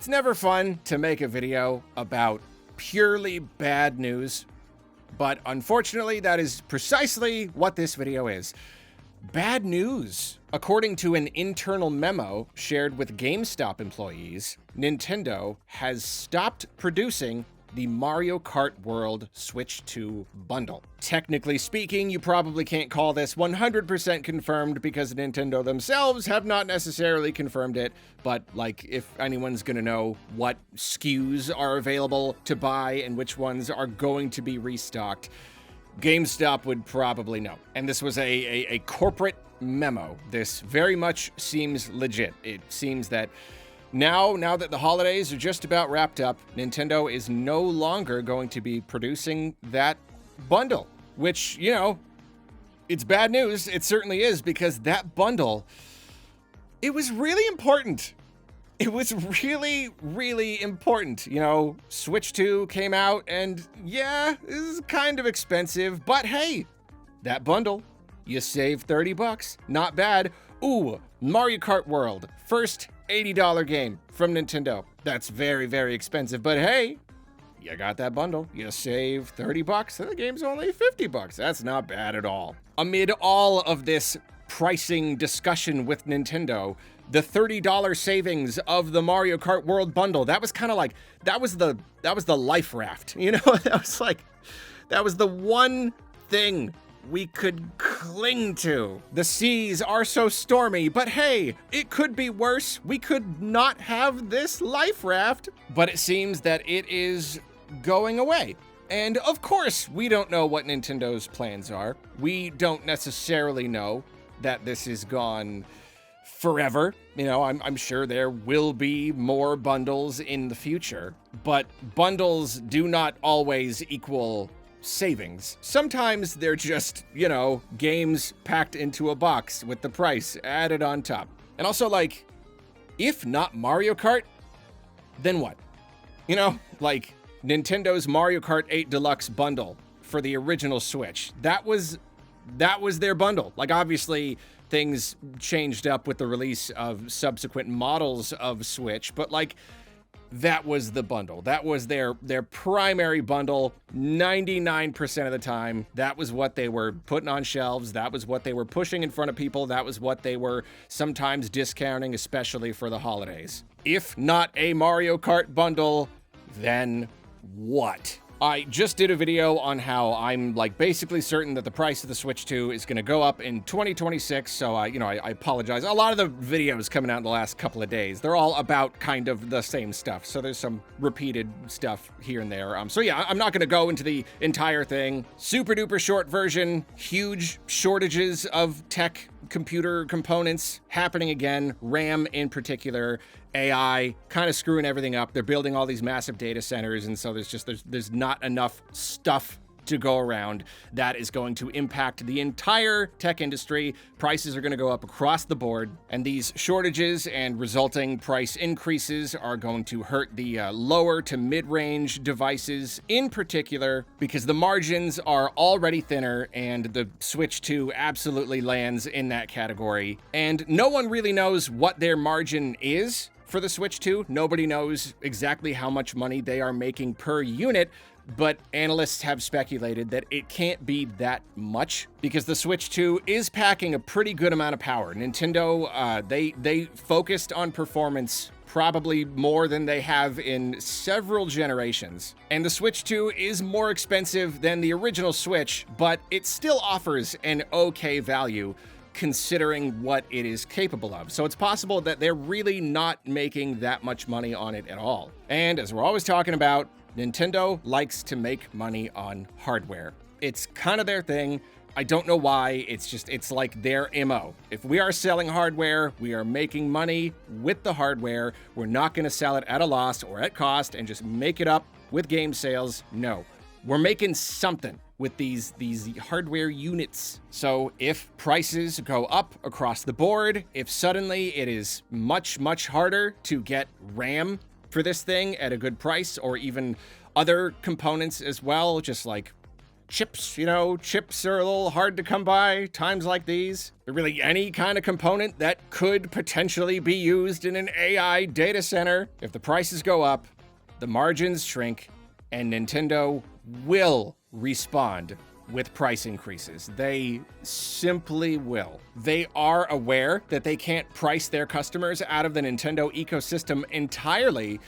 It's never fun to make a video about purely bad news, but unfortunately, that is precisely what this video is. Bad news. According to an internal memo shared with GameStop employees, Nintendo has stopped producing the Mario Kart World Switch 2 bundle. Technically speaking, you probably can't call this 100% confirmed because Nintendo themselves have not necessarily confirmed it, but like if anyone's gonna know what SKUs are available to buy and which ones are going to be restocked, GameStop would probably know. And this was a corporate memo. This very much seems legit. It seems that now that the holidays are just about wrapped up, Nintendo is no longer going to be producing that bundle, which, you know, it's bad news. It certainly is, because that bundle, it was really important. It was really, really important. You know, Switch 2 came out and yeah, this is kind of expensive, but hey, that bundle, you save 30 bucks. Not bad. Ooh, Mario Kart World, first $80 game from Nintendo. That's very, very expensive, but hey, you got that bundle. You save 30 bucks and the game's only 50 bucks. That's not bad at all. Amid all of this pricing discussion with Nintendo, the $30 savings of the Mario Kart World bundle, that was kind of like, that was the life raft, you know? that was the one thing we could cling to. The seas are so stormy, but hey, it could be worse. We could not have this life raft, but it seems that it is going away. And of course, we don't know what Nintendo's plans are. We don't necessarily know that this is gone forever. You know, I'm sure there will be more bundles in the future, but bundles do not always equal savings. Sometimes they're just, you know, games packed into a box with the price added on top. And also, like, if not Mario Kart, then what? You know, like Nintendo's Mario Kart 8 Deluxe bundle for the original Switch. That was their bundle. Like, obviously things changed up with the release of subsequent models of Switch, but like, that was the bundle. That was their primary bundle 99% of the time. That was what they were putting on shelves. That was what they were pushing in front of people. That was what they were sometimes discounting, especially for the holidays. If not a Mario Kart bundle, then what? I just did a video on how I'm like basically certain that the price of the Switch 2 is going to go up in 2026. So I apologize. A lot of the videos coming out in the last couple of days, they're all about kind of the same stuff. So there's some repeated stuff here and there. So yeah, I'm not going to go into the entire thing. Super duper short version, huge shortages of tech computer components happening again, RAM in particular, AI kind of screwing everything up. They're building all these massive data centers, and so there's not enough stuff to go around. That is going to impact the entire tech industry. Prices are going to go up across the board, and these shortages and resulting price increases are going to hurt the lower to mid-range devices in particular, because the margins are already thinner, and the Switch 2 absolutely lands in that category. And no one really knows what their margin is for the Switch 2. Nobody knows exactly how much money they are making per unit, but analysts have speculated that it can't be that much because the Switch 2 is packing a pretty good amount of power. Nintendo, they focused on performance probably more than they have in several generations. And the Switch 2 is more expensive than the original Switch, but it still offers an okay value considering what it is capable of. So it's possible that they're really not making that much money on it at all. And as we're always talking about, Nintendo likes to make money on hardware. It's kind of their thing. I don't know why. It's like their MO. If we are selling hardware, we are making money with the hardware. We're not going to sell it at a loss or at cost and just make it up with game sales. No, we're making something with these hardware units. So if prices go up across the board, if suddenly it is much, much harder to get RAM for this thing at a good price, or even other components as well, just like chips, chips are a little hard to come by times like these. Really any kind of component that could potentially be used in an AI data center. If the prices go up, the margins shrink, and Nintendo will respond with price increases. They simply will. They are aware that they can't price their customers out of the Nintendo ecosystem entirely,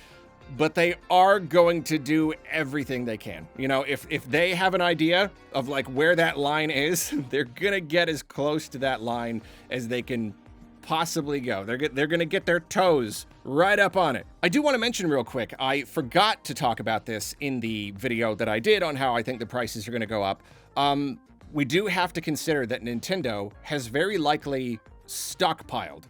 but they are going to do everything they can. If they have an idea of like where that line is, they're gonna get as close to that line as they can possibly go. They're gonna get their toes right up on it. I do want to mention real quick, I forgot to talk about this in the video that I did on how I think the prices are gonna go up. We do have to consider that Nintendo has very likely stockpiled.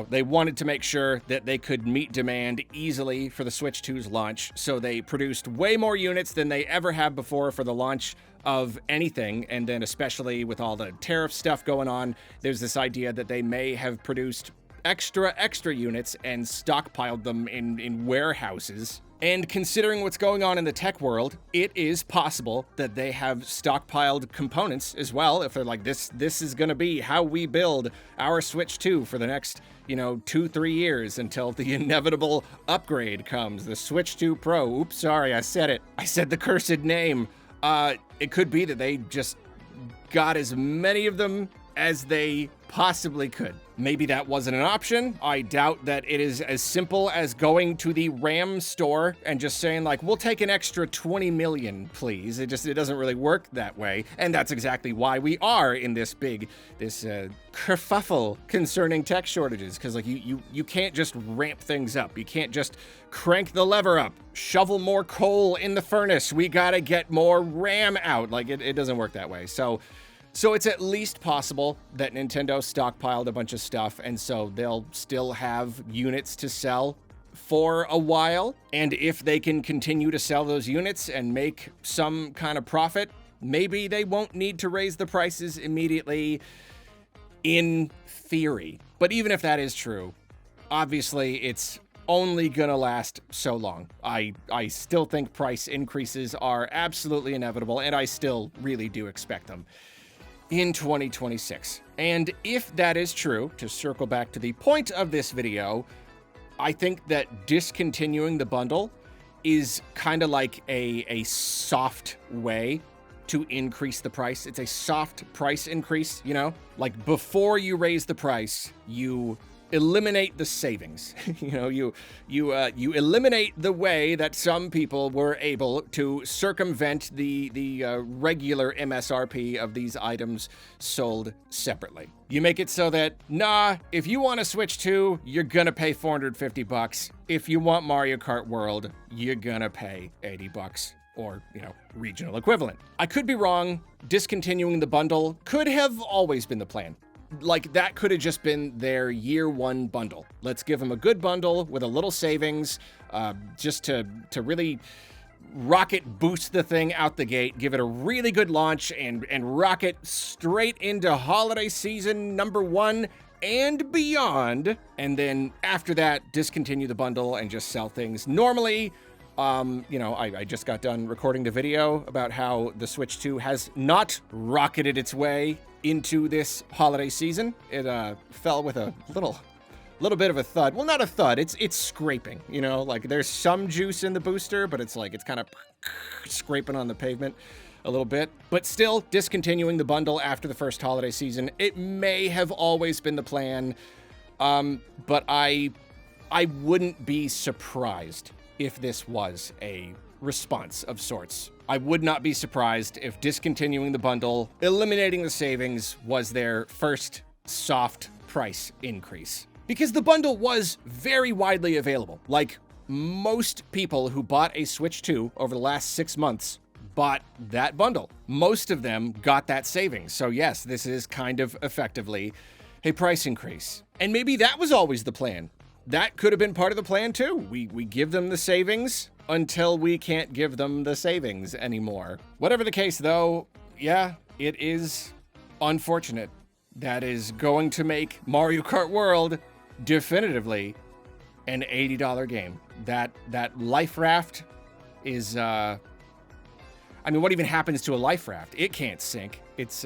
They wanted to make sure that they could meet demand easily for the Switch 2's launch, so they produced way more units than they ever have before for the launch of anything, and then especially with all the tariff stuff going on, there's this idea that they may have produced extra units and stockpiled them in warehouses. And considering what's going on in the tech world, it is possible that they have stockpiled components as well. If they're like, this is going to be how we build our Switch 2 for the next, 2-3 years until the inevitable upgrade comes, the Switch 2 Pro. Oops, sorry, I said it. I said the cursed name. It could be that they just got as many of them as they possibly could. Maybe that wasn't an option. I doubt that it is as simple as going to the RAM store and just saying like, we'll take an extra 20 million, please. It doesn't really work that way. And that's exactly why we are in this kerfuffle concerning tech shortages. Cause like you can't just ramp things up. You can't just crank the lever up, shovel more coal in the furnace. We gotta get more RAM out. Like it doesn't work that way. So it's at least possible that Nintendo stockpiled a bunch of stuff, and so they'll still have units to sell for a while. And if they can continue to sell those units and make some kind of profit, maybe they won't need to raise the prices immediately, in theory. But even if that is true, obviously it's only gonna last so long. I still think price increases are absolutely inevitable, and I still really do expect them in 2026. And if that is true, to circle back to the point of this video, I think that discontinuing the bundle is kind of like a soft way to increase the price. It's a soft price increase, like before you raise the price, you eliminate the savings. You eliminate the way that some people were able to circumvent the regular MSRP of these items sold separately. You make it so that, if you want to Switch 2, you're gonna pay $450. If you want Mario Kart World, you're gonna pay $80. Or, regional equivalent. I could be wrong. Discontinuing the bundle could have always been the plan. Like, that could have just been their year one bundle. Let's give them a good bundle with a little savings, just to really rocket boost the thing out the gate, give it a really good launch, and rocket straight into holiday season #1 and beyond. And then after that, discontinue the bundle and just sell things normally. I just got done recording the video about how the Switch 2 has not rocketed its way into this holiday season. It fell with a little bit of a thud. Well, not a thud, it's scraping, like there's some juice in the booster, but it's kind of scraping on the pavement a little bit. But still, discontinuing the bundle after the first holiday season, it may have always been the plan, but I wouldn't be surprised if this was a response of sorts. I would not be surprised if discontinuing the bundle, eliminating the savings, was their first soft price increase. Because the bundle was very widely available. Like, most people who bought a Switch 2 over the last 6 months bought that bundle. Most of them got that savings. So yes, this is kind of effectively a price increase. And maybe that was always the plan. That could have been part of the plan too. We give them the savings until we can't give them the savings anymore. Whatever the case though, yeah, it is unfortunate. That is going to make Mario Kart World definitively an $80 game. That Life Raft is, I mean, what even happens to a life raft? It can't sink. It's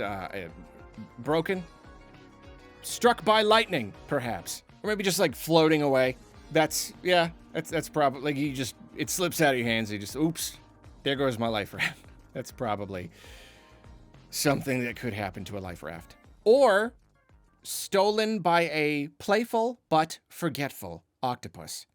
broken. Struck by lightning, perhaps. Or maybe just like floating away. That's probably, like, it slips out of your hands. You just, oops, there goes my life raft. That's probably something that could happen to a life raft. Or stolen by a playful but forgetful octopus.